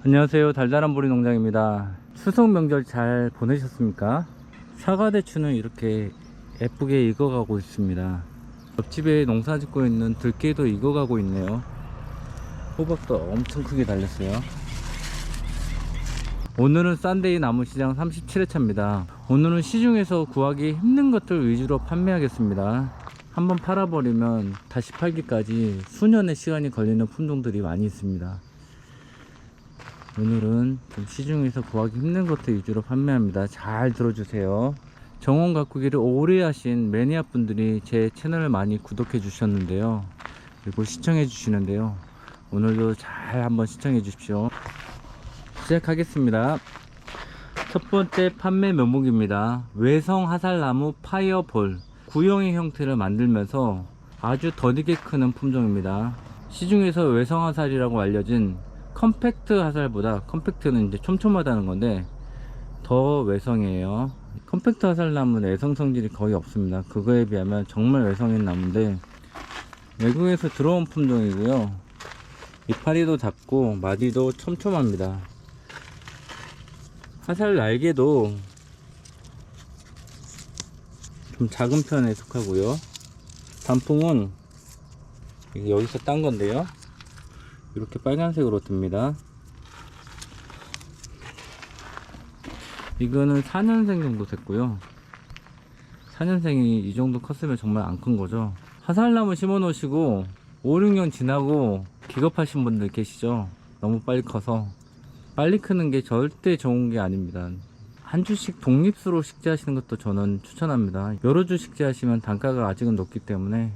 안녕하세요. 달달한 보리 농장입니다. 추석 명절 잘 보내셨습니까? 사과대추는 이렇게 예쁘게 익어가고 있습니다. 옆집에 농사 짓고 있는 들깨도 익어가고 있네요. 호박도 엄청 크게 달렸어요. 오늘은 싼데이 나무시장 37회차입니다. 오늘은 시중에서 구하기 힘든 것들 위주로 판매하겠습니다. 한번 팔아버리면 다시 팔기까지 수년의 시간이 걸리는 품종들이 많이 있습니다. 오늘은 좀 시중에서 구하기 힘든 것들 위주로 판매합니다. 잘 들어주세요. 정원 가꾸기를 오래 하신 매니아 분들이 제 채널을 많이 구독해 주셨는데요, 그리고 시청해 주시는데요, 오늘도 잘 한번 시청해 주십시오. 시작하겠습니다. 첫 번째 판매 명목입니다. 외성 화살나무 파이어볼. 구형의 형태를 만들면서 아주 더디게 크는 품종입니다. 시중에서 외성 화살이라고 알려진 컴팩트 화살보다, 컴팩트는 이제 촘촘하다는 건데 더 외성이에요. 컴팩트 화살나무는 외성 성질이 거의 없습니다. 그거에 비하면 정말 외성인 나무인데 외국에서 들어온 품종이고요. 이파리도 작고 마디도 촘촘합니다. 화살 날개도 좀 작은 편에 속하고요. 단풍은 여기서 딴 건데요, 이렇게 빨간색으로 듭니다. 이거는 4년생 정도 됐고요. 4년생이 이 정도 컸으면 정말 안 큰 거죠. 화살나무 심어 놓으시고 5, 6년 지나고 기겁하신 분들 계시죠? 너무 빨리 커서. 빨리 크는 게 절대 좋은 게 아닙니다. 한 주씩 독립수로 식재하시는 것도 저는 추천합니다. 여러 주 식재하시면 단가가 아직은 높기 때문에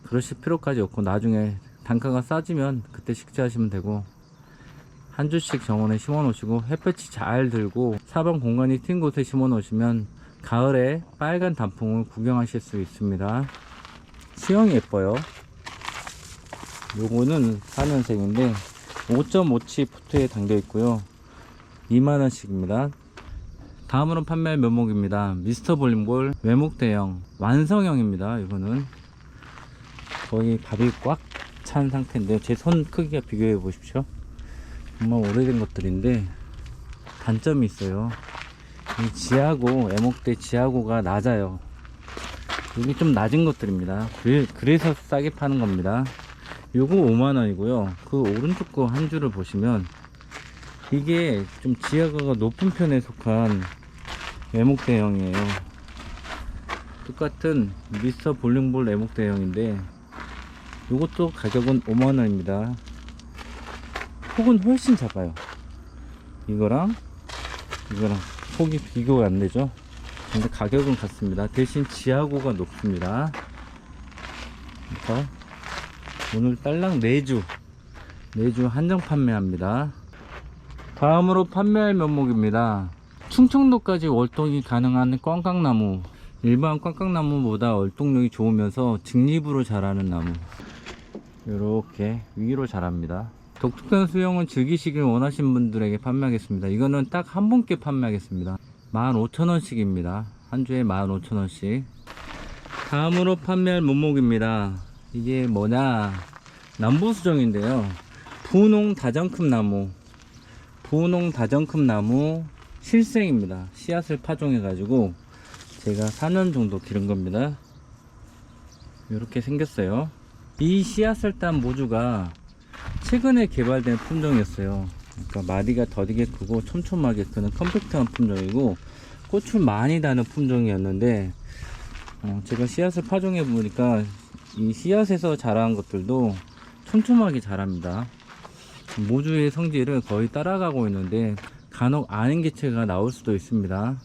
그러실 필요까지 없고, 나중에 단가가 싸지면 그때 식재하시면 되고, 한 주씩 정원에 심어 놓으시고 햇볕이 잘 들고 사방 공간이 튄 곳에 심어 놓으시면 가을에 빨간 단풍을 구경하실 수 있습니다. 수영이 예뻐요. 요거는 4년생인데 5.5치 포트에 담겨 있고요. 2만원씩입니다. 다음으로 판매할 면목입니다. 미스터 볼링볼 외목대형 완성형입니다. 이거는 거의 밥이 꽉 찬 상태인데요, 제 손 크기가 비교해 보십시오. 정말 오래된 것들인데 단점이 있어요. 이 지하고, 애목대 지하고가 낮아요. 여기 좀 낮은 것들입니다. 그래서 싸게 파는 겁니다. 요거 5만원이고요 그 오른쪽 거 한 줄을 보시면 이게 좀 지하가가 높은 편에 속한 애목대형이에요. 똑같은 미스터 볼링볼 애목대형인데 요것도 가격은 5만원입니다 폭은 훨씬 작아요. 이거랑 폭이 비교가 안 되죠. 근데 가격은 같습니다. 대신 지하고가 높습니다. 그러니까 오늘 딸랑 4주 한정 판매합니다. 다음으로 판매할 면목입니다. 충청도까지 월동이 가능한 꽝꽝나무. 일반 꽝꽝나무보다 월동력이 좋으면서 직립으로 자라는 나무. 이렇게 위로 자랍니다. 독특한 수영은 즐기시길 원하시는 분들에게 판매하겠습니다. 이거는 딱 한 분께 판매하겠습니다. 15,000원씩입니다 한 주에 15,000원씩 다음으로 판매할 문목입니다. 이게 뭐냐, 남부수정인데요. 부농 다정큼나무. 부농 다정큼나무 실생입니다. 씨앗을 파종해 가지고 제가 4년 정도 기른 겁니다. 이렇게 생겼어요. 이 씨앗을 딴 모주가 최근에 개발된 품종이었어요. 그러니까 마디가 더디게 크고 촘촘하게 크는 컴팩트한 품종이고 꽃을 많이 다는 품종이었는데 제가 씨앗을 파종해 보니까 이 씨앗에서 자란 것들도 촘촘하게 자랍니다. 모주의 성질을 거의 따라가고 있는데 간혹 아닌 개체가 나올 수도 있습니다.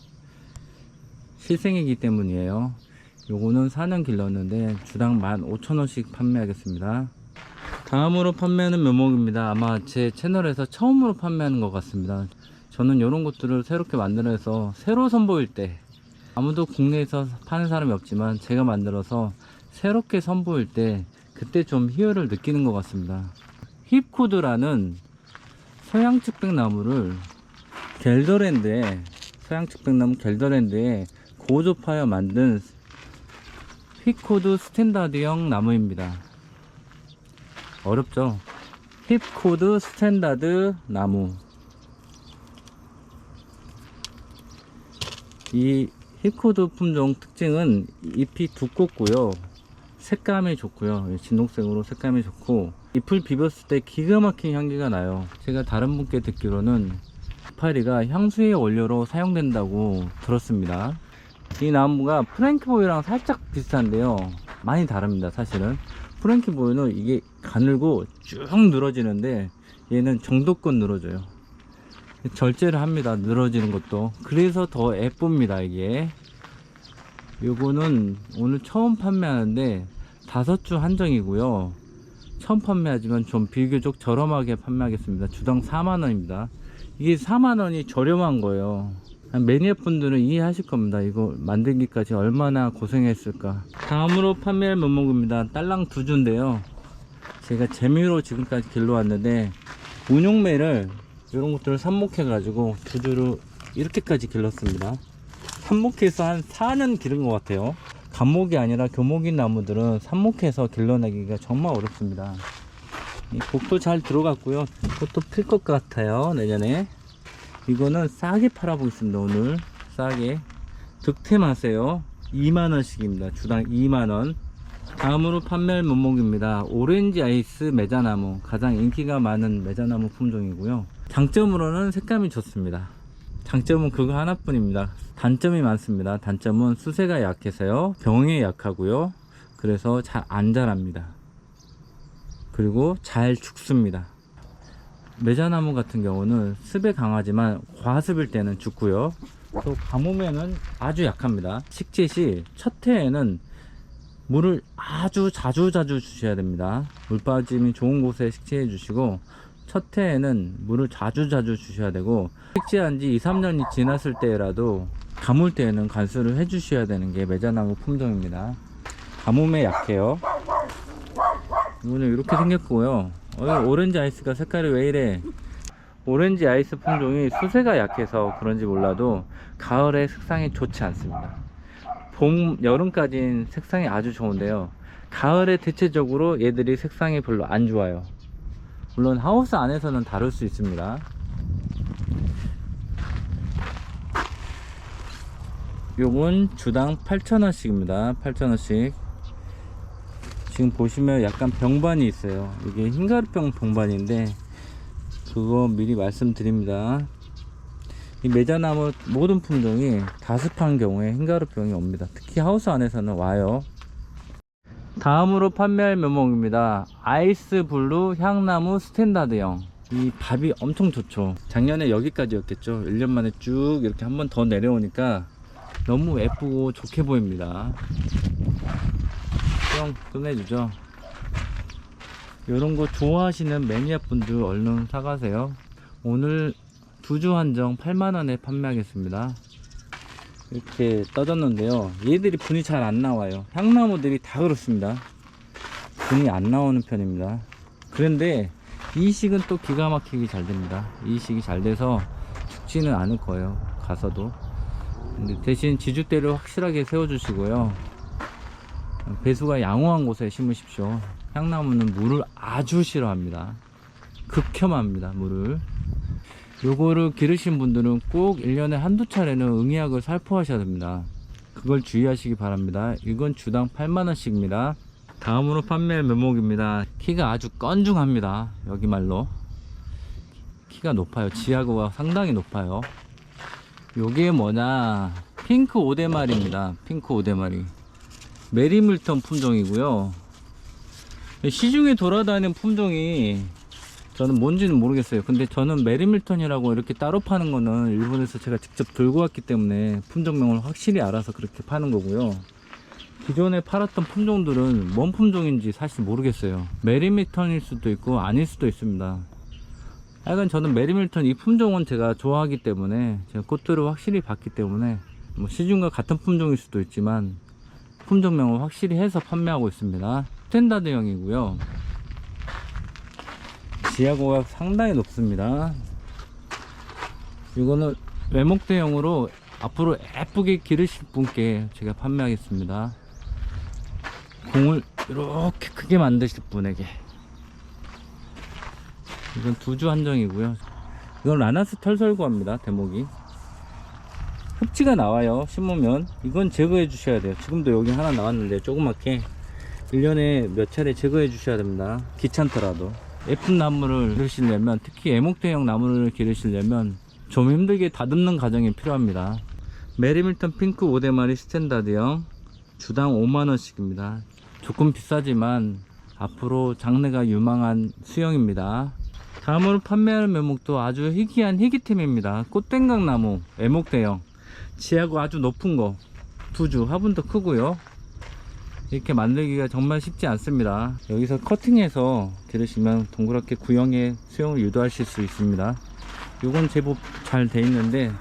실생이기 때문이에요. 요거는 4년 길렀는데 주당 15,000원씩 판매하겠습니다. 다음으로 판매하는 묘목입니다. 아마 제 채널에서 처음으로 판매하는 것 같습니다. 저는 이런 것들을 새롭게 만들어서 새로 선보일 때, 아무도 국내에서 파는 사람이 없지만 제가 만들어서 새롭게 선보일 때 그때 좀 희열을 느끼는 것 같습니다. 힙코드라는 서양측백나무를 서양측백나무 겔더랜드에 고조파여 만든 힙코드 스탠다드형 나무입니다. 어렵죠? 힙코드 스탠다드 나무. 이 힙코드 품종 특징은 잎이 두껍고요, 색감이 좋고요. 진홍색으로 색감이 좋고 잎을 비볐을 때 기가 막힌 향기가 나요. 제가 다른 분께 듣기로는 이파리가 향수의 원료로 사용된다고 들었습니다. 이 나무가 프랭크보이랑 살짝 비슷한데요, 많이 다릅니다. 사실은 프랭크보이는 이게 가늘고 쭉 늘어지는데 얘는 정도껏 늘어져요. 절제를 합니다, 늘어지는 것도. 그래서 더 예쁩니다. 이게 요거는 오늘 처음 판매하는데 5주 한정이고요. 처음 판매하지만 좀 비교적 저렴하게 판매하겠습니다. 주당 4만원입니다 이게 4만원이 저렴한 거예요. 매니아 분들은 이해하실 겁니다. 이거 만들기까지 얼마나 고생했을까. 다음으로 판매할 묘목입니다. 딸랑 두주인데요, 제가 재미로 지금까지 길러왔는데 운용매를 이런 것들을 삽목해 가지고 두주로 이렇게까지 길렀습니다. 삽목해서 한 4년 기른 것 같아요. 감목이 아니라 교목인 나무들은 삽목해서 길러내기가 정말 어렵습니다. 이 곡도 잘 들어갔고요. 꽃도 필 것 같아요, 내년에. 이거는 싸게 팔아보겠습니다. 오늘 싸게 득템하세요. 2만원씩입니다 주당 2만원. 다음으로 판매할 묘목입니다. 오렌지 아이스 매자나무. 가장 인기가 많은 매자나무 품종이고요. 장점으로는 색감이 좋습니다. 장점은 그거 하나뿐입니다. 단점이 많습니다. 단점은 수세가 약해서요, 병에 약하고요, 그래서 잘 안 자랍니다. 그리고 잘 죽습니다. 매자나무 같은 경우는 습에 강하지만 과습일 때는 죽고요, 또 가뭄에는 아주 약합니다. 식재 시 첫 해에는 물을 아주 자주 주셔야 됩니다. 물 빠짐이 좋은 곳에 식재해 주시고, 첫 해에는 물을 자주 주셔야 되고, 식재한 지 2, 3년이 지났을 때라도 가물 때에는 관수를 해 주셔야 되는 게 매자나무 품종입니다. 가뭄에 약해요. 이거는 이렇게 생겼고요. 오렌지 아이스가 색깔이 왜 이래. 오렌지 아이스 품종이 수세가 약해서 그런지 몰라도 가을에 색상이 좋지 않습니다. 봄, 여름까지는 색상이 아주 좋은데요, 가을에 대체적으로 얘들이 색상이 별로 안 좋아요. 물론 하우스 안에서는 다를 수 있습니다. 요건 주당 8,000원씩입니다 8,000원씩. 지금 보시면 약간 병반이 있어요. 이게 흰가루병 병반인데 그거 미리 말씀드립니다. 이 매자나무 모든 품종이 다습한 경우에 흰가루병이 옵니다. 특히 하우스 안에서는 와요. 다음으로 판매할 묘목입니다. 아이스 블루 향나무 스탠다드형. 이 밥이 엄청 좋죠. 작년에 여기까지였겠죠. 1년 만에 쭉 이렇게 한 번 더 내려오니까 너무 예쁘고 좋게 보입니다. 뿅 끝내주죠. 이런 거 좋아하시는 매니아 분들 얼른 사가세요. 오늘 두주 한정 8만원에 판매하겠습니다. 이렇게 떠졌는데요, 얘들이 분이 잘 안 나와요. 향나무들이 다 그렇습니다. 분이 안 나오는 편입니다. 그런데 이식은 또 기가 막히게 잘 됩니다. 이식이 잘 돼서 죽지는 않을 거예요, 가서도. 근데 대신 지주대를 확실하게 세워 주시고요, 배수가 양호한 곳에 심으십시오. 향나무는 물을 아주 싫어합니다. 극혐합니다, 물을. 요거를 기르신 분들은 꼭 1년에 한두 차례는 응애약을 살포하셔야 됩니다. 그걸 주의하시기 바랍니다. 이건 주당 8만원씩입니다 다음으로 판매할 묘목입니다. 키가 아주 건중합니다. 여기 말로 키가 높아요. 지하고가 상당히 높아요. 요게 뭐냐, 핑크 오대마리입니다. 핑크 오대마리 메리밀턴 품종이고요. 시중에 돌아다니는 품종이 저는 뭔지는 모르겠어요. 근데 저는 메리밀턴이라고 이렇게 따로 파는 거는 일본에서 제가 직접 들고 왔기 때문에 품종명을 확실히 알아서 그렇게 파는 거고요. 기존에 팔았던 품종들은 뭔 품종인지 사실 모르겠어요. 메리밀턴일 수도 있고 아닐 수도 있습니다. 하여간 저는 메리밀턴 이 품종은 제가 좋아하기 때문에, 제가 꽃들을 확실히 봤기 때문에, 뭐 시중과 같은 품종일 수도 있지만 품종명을 확실히 해서 판매하고 있습니다. 스탠다드형이고요. 지하고가 상당히 높습니다. 이거는 외목대형으로 앞으로 예쁘게 기르실 분께 제가 판매하겠습니다. 공을 이렇게 크게 만드실 분에게. 이건 두주 한정이고요. 이건 라나스 털설구합니다. 대목이 흡지가 나와요. 심으면 이건 제거해 주셔야 돼요. 지금도 여기 하나 나왔는데 조그맣게 1년에 몇 차례 제거해 주셔야 됩니다. 귀찮더라도. 예쁜 나무를 기르시려면, 특히 애목대형 나무를 기르시려면 좀 힘들게 다듬는 과정이 필요합니다. 메리밀턴 핑크 5대마리 스탠다드형 주당 5만원씩입니다 조금 비싸지만 앞으로 장래가 유망한 수형입니다. 다음으로 판매하는 묘목도 아주 희귀한 희귀템입니다. 꽃땡강나무 애목대형 지하고 아주 높은 거, 두주 화분도 크고요. 이렇게 만들기가 정말 쉽지 않습니다. 여기서 커팅해서 기르시면 동그랗게 구형의 수영을 유도하실 수 있습니다. 이건 제법 잘 돼 있는데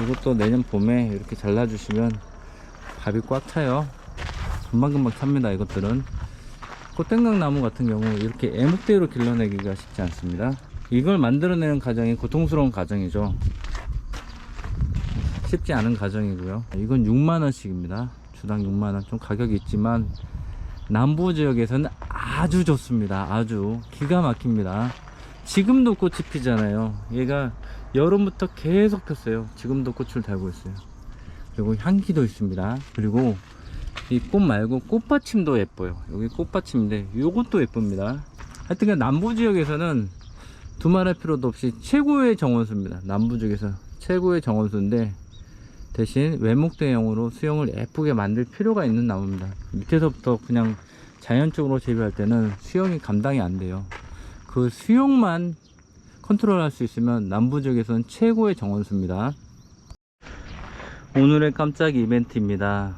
이것도 내년 봄에 이렇게 잘라주시면 밥이 꽉 차요. 금방금방 찹니다. 이것들은 꽃땡강 나무 같은 경우 이렇게 애목대로 길러내기가 쉽지 않습니다. 이걸 만들어내는 과정이 고통스러운 과정이죠. 쉽지 않은 과정이고요. 이건 6만원씩입니다 주당 6만원. 좀 가격이 있지만 남부 지역에서는 아주 좋습니다. 아주 기가 막힙니다. 지금도 꽃이 피잖아요. 얘가 여름부터 계속 폈어요. 지금도 꽃을 달고 있어요. 그리고 향기도 있습니다. 그리고 이 꽃 말고 꽃받침도 예뻐요. 여기 꽃받침인데 요것도 예쁩니다. 하여튼 남부 지역에서는 두말할 필요도 없이 최고의 정원수입니다. 남부 지역에서 최고의 정원수인데 대신 외목대형으로 수영을 예쁘게 만들 필요가 있는 나무입니다. 밑에서부터 그냥 자연적으로 재배할 때는 수영이 감당이 안 돼요. 그 수영만 컨트롤할 수 있으면 남부 지역에서는 최고의 정원수입니다. 오늘의 깜짝 이벤트입니다.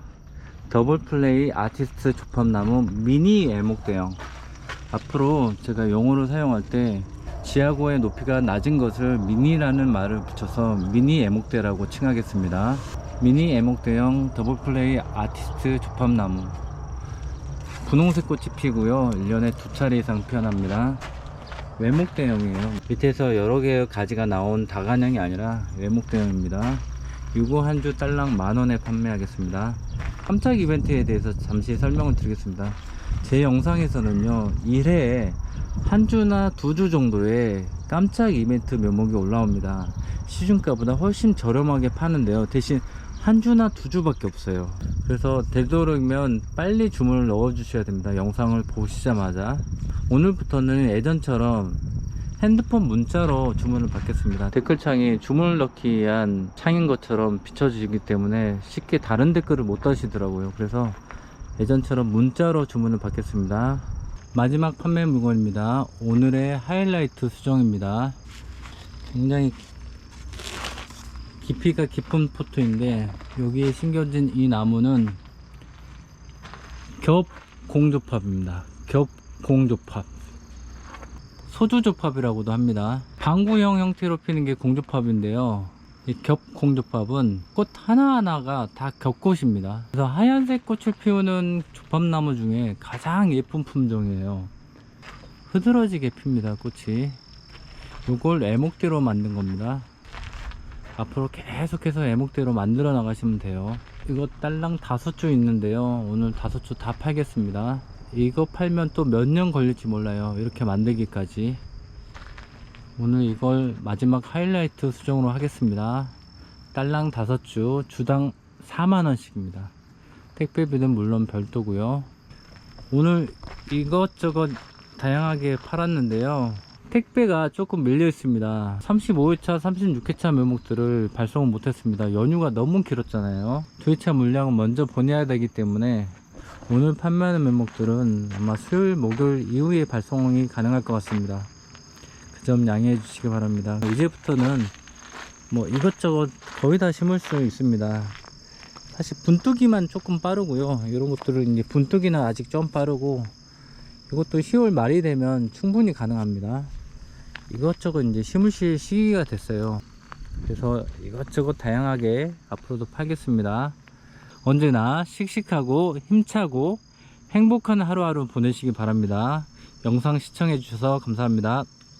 더블플레이 아티스트 조팝나무 미니 애목대형. 앞으로 제가 용어로 사용할 때 지하고의 높이가 낮은 것을 미니라는 말을 붙여서 미니 애목대라고 칭하겠습니다. 미니 애목대형 더블플레이 아티스트 조팝나무. 분홍색 꽃이 피고요. 1년에 2차례 이상 피어납니다. 외목대형이에요. 밑에서 여러 개의 가지가 나온 다관형이 아니라 외목대형입니다. 이거 한 주 딸랑 만원에 판매하겠습니다. 깜짝 이벤트에 대해서 잠시 설명을 드리겠습니다. 제 영상에서는요 1회에 한 주나 2주 정도의 깜짝 이벤트 묘목이 올라옵니다. 시중가보다 훨씬 저렴하게 파는데요, 대신 한 주나 2주밖에 없어요. 그래서 되도록이면 빨리 주문을 넣어 주셔야 됩니다. 영상을 보시자마자. 오늘부터는 예전처럼 핸드폰 문자로 주문을 받겠습니다. 댓글창이 주문을 넣기 위한 창인 것처럼 비춰지기 때문에 쉽게 다른 댓글을 못 다시더라고요. 그래서 예전처럼 문자로 주문을 받겠습니다. 마지막 판매 물건입니다. 오늘의 하이라이트 수정입니다. 굉장히 깊이가 깊은 포트인데 여기에 심겨진 이 나무는 겹공조팝입니다. 겹공조팝, 소주조팝이라고도 합니다. 방구형 형태로 피는 게 공조팝인데요, 이 겹공조팝은 꽃 하나하나가 다 겹꽃입니다. 그래서 하얀색 꽃을 피우는 조팝나무 중에 가장 예쁜 품종이에요. 흐드러지게 핍니다, 꽃이. 요걸 애목대로 만든 겁니다. 앞으로 계속해서 애목대로 만들어 나가시면 돼요. 이거 딸랑 5주 있는데요, 오늘 5주 다 팔겠습니다. 이거 팔면 또 몇 년 걸릴지 몰라요, 이렇게 만들기까지. 오늘 이걸 마지막 하이라이트 수정으로 하겠습니다. 딸랑 5주 주당 4만원씩입니다 택배비는 물론 별도고요. 오늘 이것저것 다양하게 팔았는데요, 택배가 조금 밀려 있습니다. 35회차 36회차 묘목들을 발송을 못했습니다. 연휴가 너무 길었잖아요. 2회차 물량은 먼저 보내야 되기 때문에 오늘 판매하는 묘목들은 아마 수요일 목요일 이후에 발송이 가능할 것 같습니다. 그 점 양해해 주시기 바랍니다. 이제부터는 뭐 이것저것 거의 다 심을 수 있습니다. 사실 분투기만 조금 빠르고요, 이런 것들은 이제 분투기는 아직 좀 빠르고, 이것도 10월 말이 되면 충분히 가능합니다. 이것저것 이제 심으실 시기가 됐어요. 그래서 이것저것 다양하게 앞으로도 팔겠습니다. 언제나 씩씩하고 힘차고 행복한 하루하루 보내시기 바랍니다. 영상 시청해 주셔서 감사합니다.